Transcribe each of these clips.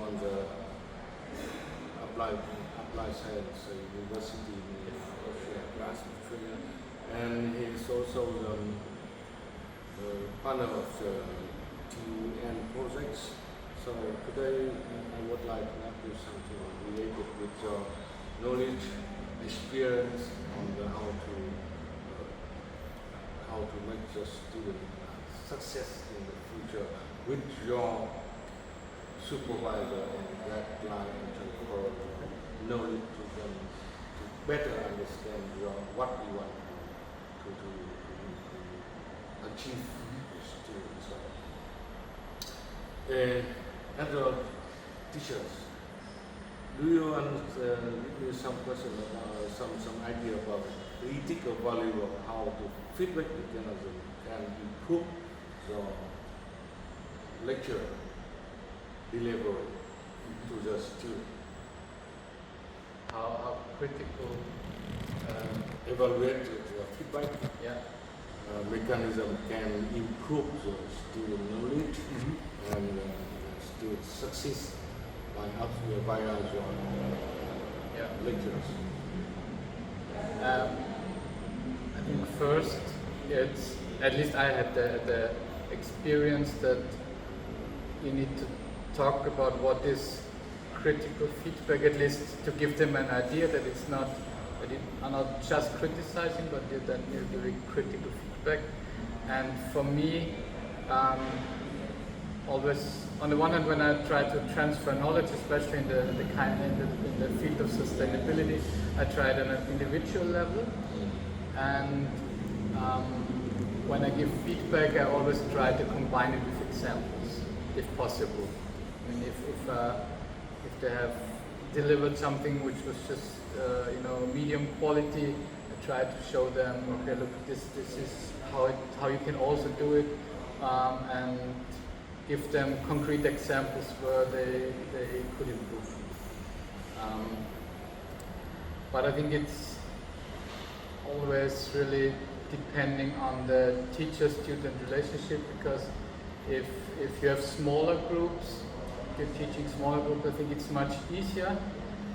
on the applied science university in Austria, Graz, Austria, and he's also the partner of the TUN projects. So today I would like to ask you something related with your knowledge, experience on how to make the student success in the future with your supervisor and guideline for knowledge to them to better understand what we want to achieve with students. As a teachers, do you understand, give me some question about some idea about the ethical value of how to feedback mechanism can improve the lecture delivery to the student? How critical Evaluate the feedback yeah. mechanism can improve the student knowledge and student success via your Yeah. lectures. I think first, it's at least I had the experience that you need to talk about what is critical feedback, at least to give them an idea that it's not that you are not just criticizing, but that you're giving critical feedback. And for me, always on the one hand, when I try to transfer knowledge, especially in the field of sustainability, I try it on an individual level. And when I give feedback, I always try to combine it with examples, if possible. I mean, if they have delivered something which was just medium quality, I try to show them, okay, look, this is how you can also do it, and give them concrete examples where they could improve. But I think it's always really depending on the teacher-student relationship, because if you have smaller groups, if you're teaching smaller groups, I think it's much easier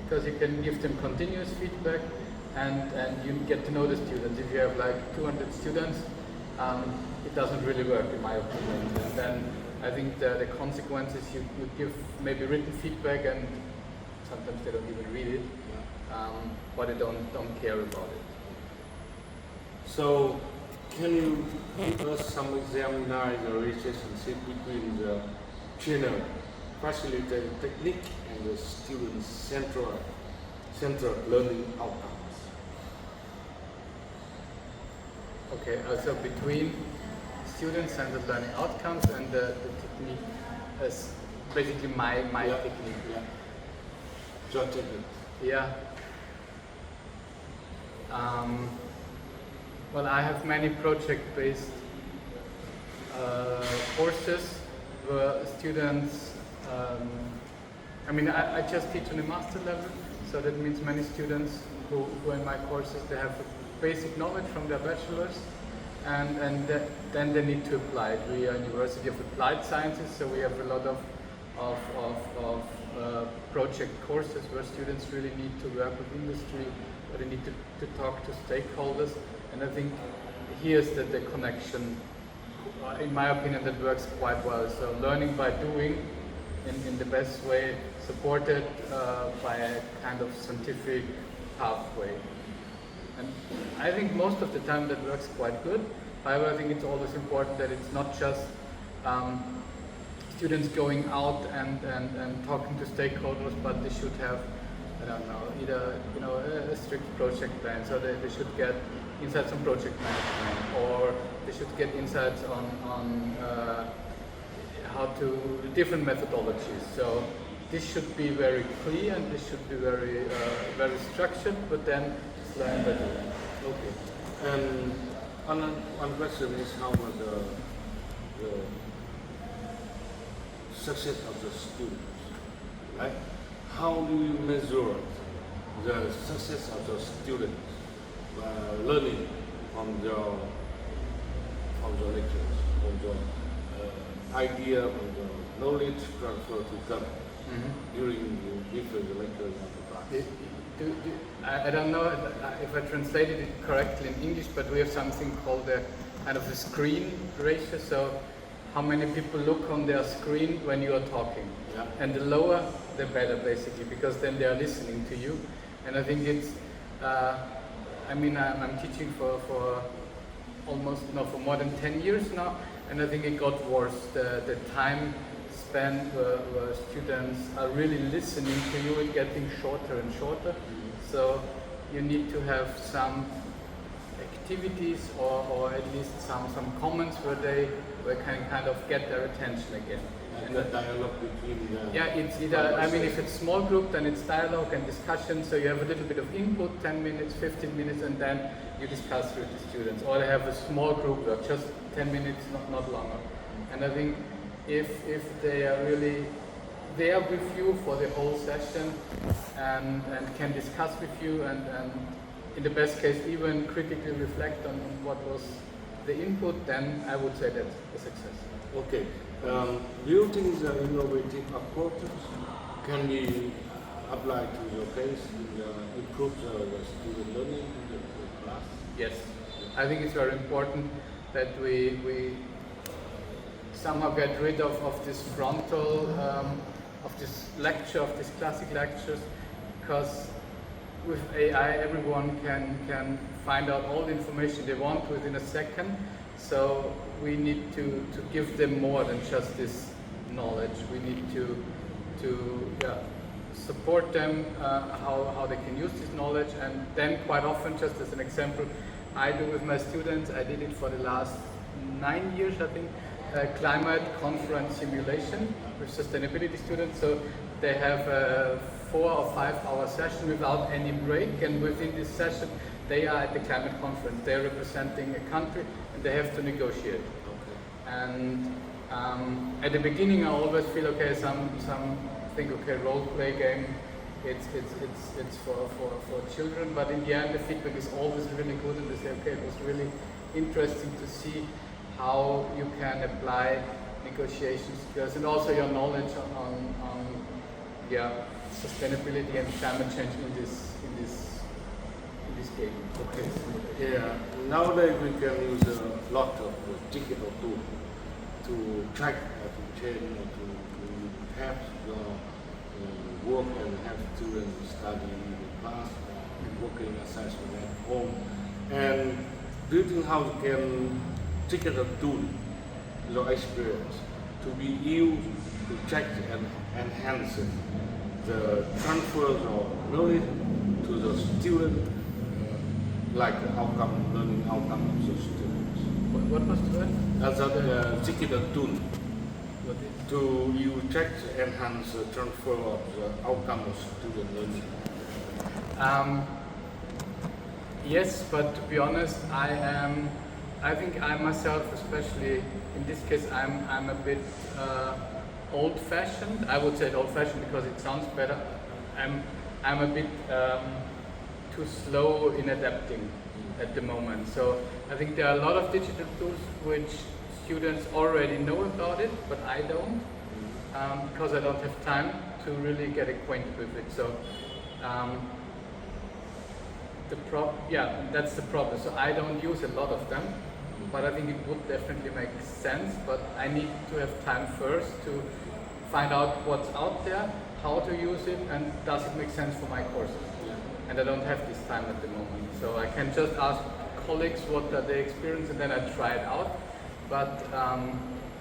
because you can give them continuous feedback and you get to know the students. If you have like 200 students, it doesn't really work in my opinion. And then I think the consequences, you give maybe written feedback and sometimes they don't even read it, but they don't care about it. So, can you give us some examiner relationship between the trainer, facilitator technique, and the student central learning outcomes? Okay, so between students and the learning outcomes and the technique is basically my technique. Yeah. Your technique. Yeah. Well, I have many project-based courses where students, I just teach on a master level, so that means many students who in my courses, they have basic knowledge from their bachelor's, and then they need to apply it. We are a University of Applied Sciences, so we have a lot of project courses where students really need to work with industry, where they need to talk to stakeholders. And I think here's the connection, in my opinion, that works quite well. So learning by doing in the best way, supported by a kind of scientific pathway. And I think most of the time that works quite good. However, I think it's always important that it's not just students going out and talking to stakeholders, but they should have, I don't know, either a strict project plan, so they should get insights on project management, or they should get insights on how to different methodologies. So this should be very clear and this should be very structured, but then it's learned by doing. Okay. And one question is how the success of the students, right? How do you measure the success of the students learning from the lectures, from the idea, from the knowledge transfer to them? during you give the lecture of the class. I don't know if I translated it correctly in English, but we have something called a kind of a screen ratio. So how many people look on their screen when you are talking. Yeah. And the lower, the better, basically, because then they are listening to you. And I think it's, I'm teaching for almost, for more than 10 years now, and I think it got worse. The time spent where students are really listening to you is getting shorter and shorter. So you need to have some activities or at least some comments where can kind of get their attention again. And the dialogue between the... Yeah, it's either, if it's small group, then it's dialogue and discussion, so you have a little bit of input, 10 minutes, 15 minutes, and then you discuss with the students. Or they have a small group work, just 10 minutes, not longer. And I think if they are really there with you for the whole session and can discuss with you and in the best case even critically reflect on what was the input, then I would say that's a success. Okay. Do you think the innovative approaches can be applied to your case and improve the student learning in the class? Yes, I think it's very important that we somehow get rid of this frontal, of this lecture, of these classic lectures, because with AI everyone can find out all the information they want within a second. So we need to give them more than just this knowledge. We need to support them how they can use this knowledge, and then quite often, just as an example, I do with my students, I did it for the last 9 years, I think, climate conference simulation with sustainability students. So they have a 4 or 5 hour session without any break, and within this session they are at the climate conference. They're representing a country and they have to negotiate. Okay. And at the beginning I always feel, okay, some think, okay, role play game, it's for children, but in the end the feedback is always really good, and they say, okay, it was really interesting to see how you can apply negotiation skills and also your knowledge on sustainability and climate change in this game. Okay. Yeah. Nowadays we can use a lot of digital tools to track, to change, to have work and have students study in class, working assessment at home. And do you think how can digital tool, your experience, to be used to check and enhance the transfer of knowledge to the student, like the learning outcome of the students? What was the word? As a digital tool to you check and enhance the transfer of the outcome of student learning. Yes, but to be honest, I think I myself, especially in this case, I'm a bit old-fashioned. I would say old-fashioned because it sounds better. I'm a bit too slow in adapting at the moment. So I think there are a lot of digital tools which students already know about it, but I don't, because I don't have time to really get acquainted with it. So that's the problem. So I don't use a lot of them, but I think it would definitely make sense. But I need to have time first to find out what's out there, how to use it, and does it make sense for my courses. And I don't have this time at the moment. So I can just ask colleagues what they experience, and then I try it out. But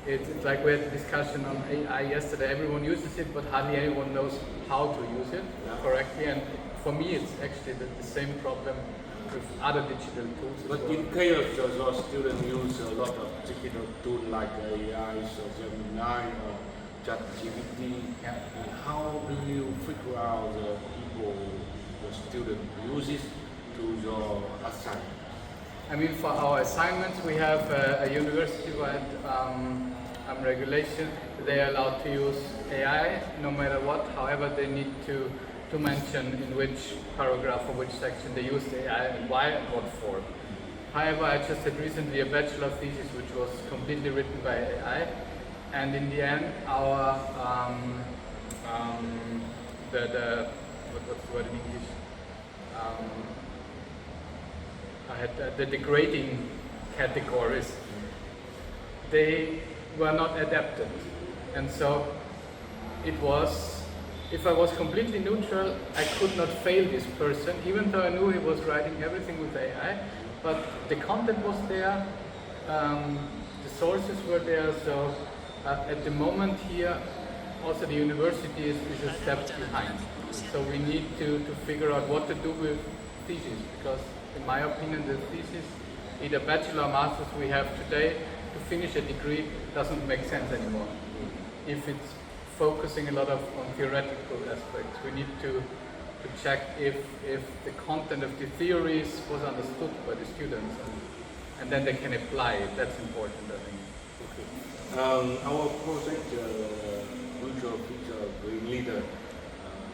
it's like we had a discussion on AI yesterday. Everyone uses it, but hardly anyone knows how to use it correctly. And for me, it's actually the same problem with other digital tools. But in case your students use a lot of digital tools like AI, so Gemini or ChatGPT, how do you figure out the people, the student uses to your assignment? I mean, for our assignments, we have a university-wide regulation. They are allowed to use AI no matter what. However, they need to mention in which paragraph or which section they use the AI and why and what for. However, I just had recently a bachelor thesis which was completely written by AI, and in the end, our what's the word in English? I had the degrading categories. They were not adapted, and so it was. If I was completely neutral, I could not fail this person, even though I knew he was writing everything with AI. But the content was there, the sources were there. So at the moment here, also the university is a step behind. So we need to figure out what to do with thesis, because in my opinion, the thesis, either bachelor or master's we have today, to finish a degree doesn't make sense anymore. If it's focusing a lot on theoretical aspects, we need to check if the content of the theories was understood by the students, and then they can apply it. That's important, I think. Okay. Our project, Virtual Future Green Leader,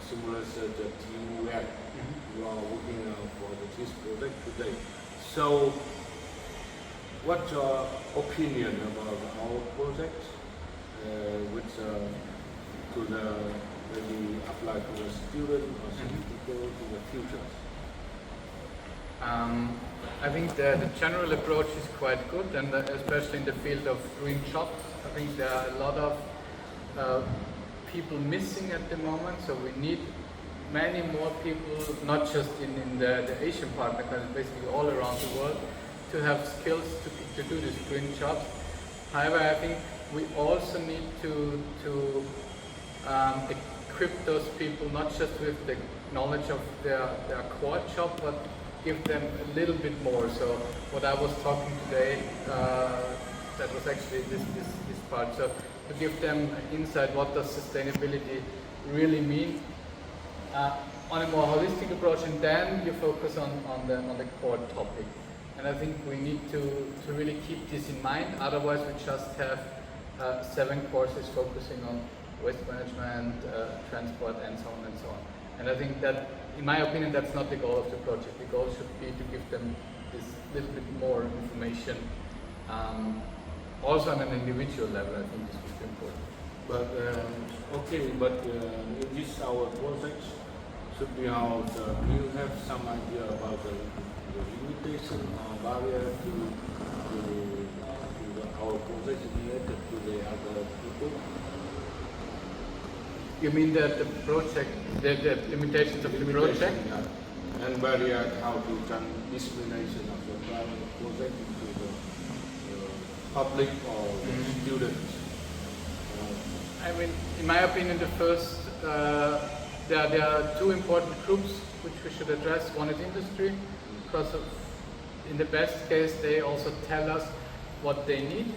similar to the TU Web, you are working for this project today. So, what's your opinion about our project, which to the maybe apply to the student or people to the future? I think the general approach is quite good, and especially in the field of green jobs. I think there are a lot of people missing at the moment, so we need many more people, not just in the Asian part, but basically all around the world, to have skills to do these green jobs. However, I think we also need to equip those people not just with the knowledge of their core job, but give them a little bit more. So what I was talking today, that was actually this part. So to give them insight, what does sustainability really mean on a more holistic approach, and then you focus on the core topic. And I think we need to really keep this in mind. Otherwise, we just have 7 courses focusing on waste management, transport, and so on and so on. And I think that, in my opinion, that's not the goal of the project. The goal should be to give them this little bit more information. Also on an individual level, I think this would be important. But okay, but in this our project should be out. Do you have some idea about the limitation or barrier to our project related to the other people? You mean that the project, the limitations of the project? Yeah. And barrier how to turn dissemination of the private project into the public or the students? I mean, in my opinion, the first, there are 2 important groups which we should address. One is industry, because in the best case, they also tell us what they need.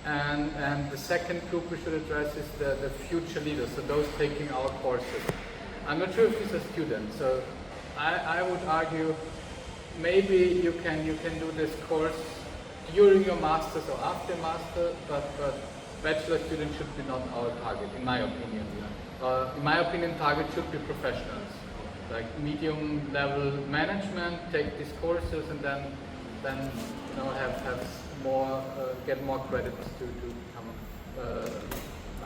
And the second group we should address is the future leaders, so those taking our courses. I'm not sure if these are students, so I would argue maybe you can do this course during your master's or after master, but bachelor students should be not our target, in my opinion. In my opinion, target should be professionals, like medium level management, take these courses, and then have more, get more credits to become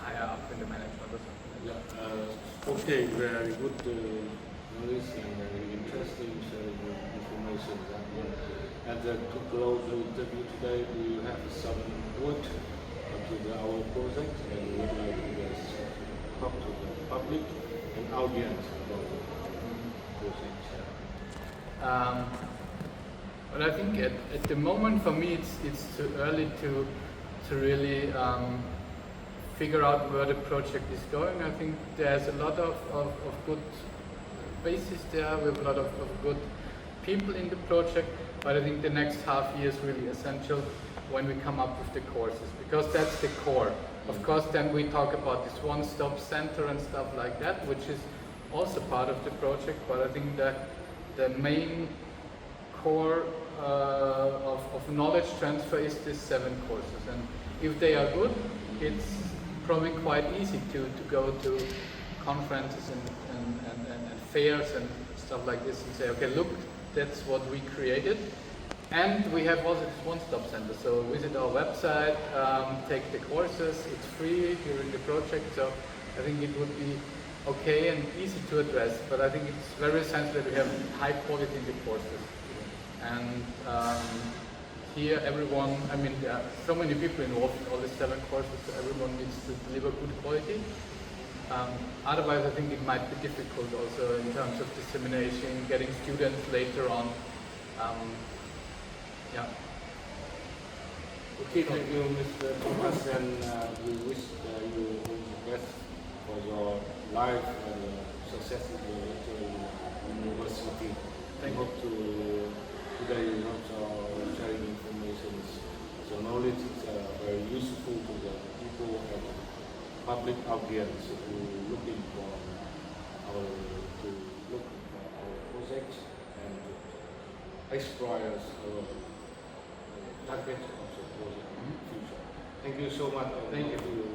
higher up in the management or something. Yeah. Okay, very good knowledge and very interesting information. And to close the interview today, we have some word to our project, and we would like to talk to the public and audience about the project. But I think at the moment, for me, it's too early to really figure out where the project is going. I think there's a lot of good basis there. We have a lot of good people in the project, but I think the next half year is really essential when we come up with the courses, because that's the core. Of course, then we talk about this one-stop center and stuff like that, which is also part of the project, but I think that the main core of knowledge transfer is these 7 courses, and if they are good, it's probably quite easy to go to conferences and fairs and stuff like this and say, okay, look, that's what we created, and we have also this one-stop center. So visit our website, take the courses, it's free during the project. So I think it would be okay and easy to address, but I think it's very essential that we have high quality in the courses. And here everyone, I mean, there are so many people involved in all the 7 courses, so everyone needs to deliver good quality. Otherwise, I think it might be difficult also in terms of dissemination, getting students later on. Yeah. Okay, thank you, Mr. Thomas, and we wish you all the best for your life and success in your university. I hope today you also sharing information. So knowledge is very useful to the people and public audience who looking for our projects and explore our target of the project in the future. Thank you so much. Thank you.